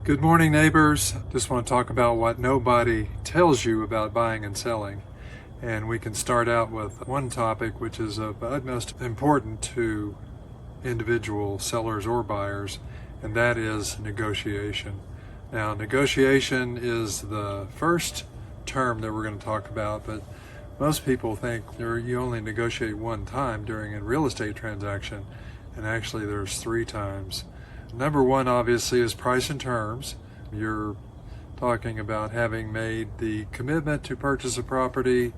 Good morning, neighbors. Just want to talk about what nobody tells you about buying and selling. And we can start out with one topic which is of utmost importance to individual sellers or buyers, and that is negotiation. Now, negotiation is the first term that we're going to talk about, but most people think you only negotiate one time during a real estate transaction, and actually there's three times. Number one, obviously, is price and terms. You're talking about having made the commitment to purchase a property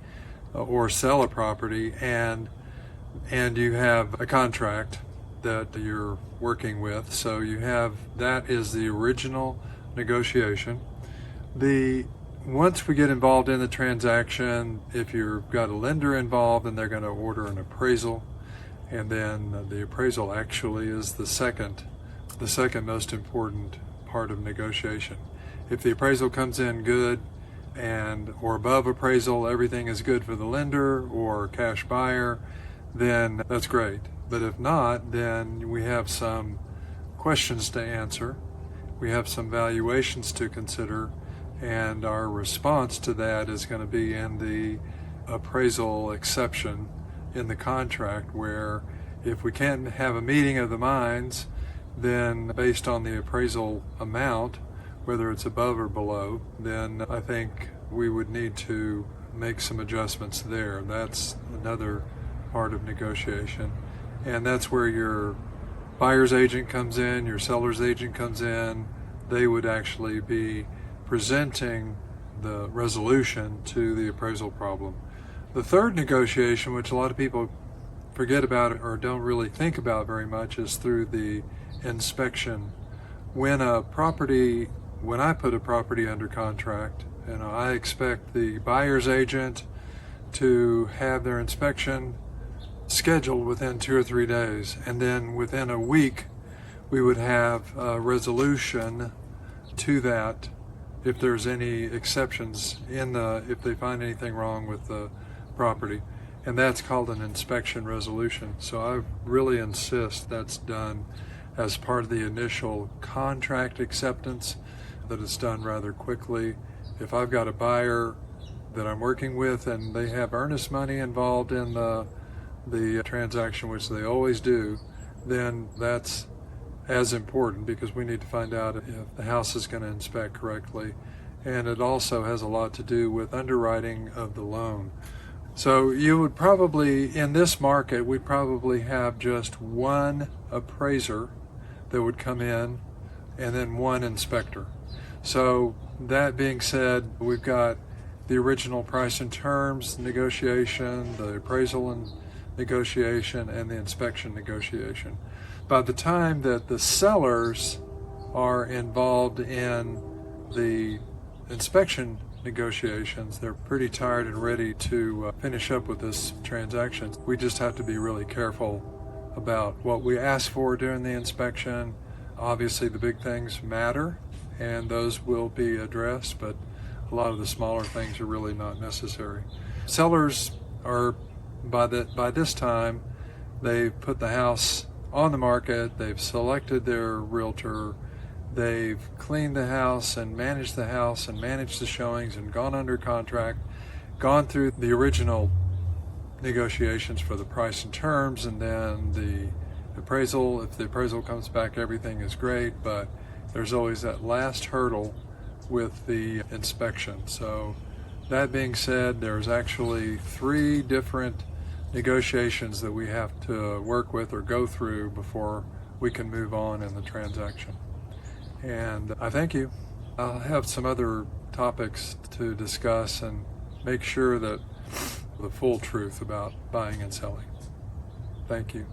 or sell a property, and you have a contract that you're working with. So you have, that is the original negotiation. Once we get involved in the transaction, if you've got a lender involved, then they're going to order an appraisal, and then the appraisal actually is the second most important part of negotiation. If the appraisal comes in good or above appraisal, everything is good for the lender or cash buyer, then that's great. But if not, then we have some questions to answer. We have some valuations to consider, and our response to that is going to be in the appraisal exception in the contract, where if we can't have a meeting of the minds, then based on the appraisal amount, whether it's above or below, then I think we would need to make some adjustments there. That's another part of negotiation. And that's where your buyer's agent comes in, your seller's agent comes in. They would actually be presenting the resolution to the appraisal problem. The third negotiation, which a lot of people forget about or don't really think about very much, is through the inspection. When I put a property under contract, I expect the buyer's agent to have their inspection scheduled within 2 or 3 days, and then within a week we would have a resolution to that if there's any exceptions if they find anything wrong with the property. And that's called an inspection resolution. So I really insist that's done as part of the initial contract acceptance, that it's done rather quickly. If I've got a buyer that I'm working with and they have earnest money involved in the transaction, which they always do, then that's as important, because we need to find out if the house is going to inspect correctly. And it also has a lot to do with underwriting of the loan. So you would probably, in this market, we'd probably have just one appraiser that would come in and then one inspector. So that being said, we've got the original price and terms negotiation, the appraisal and negotiation, and the inspection negotiation. By the time that the sellers are involved in the inspection negotiations, they're pretty tired and ready to finish up with this transaction. We just have to be really careful about what we ask for during the inspection. Obviously the big things matter, and those will be addressed, but a lot of the smaller things are really not necessary. Sellers are, by this time, they've put the house on the market, they've selected their realtor, they've cleaned the house and managed the showings and gone under contract, gone through the original negotiations for the price and terms, and then the appraisal. If the appraisal comes back, everything is great, but there's always that last hurdle with the inspection. So that being said, there's actually 3 different negotiations that we have to work with or go through before we can move on in the transaction. And I thank you. I'll have some other topics to discuss and make sure that the full truth about buying and selling. Thank you.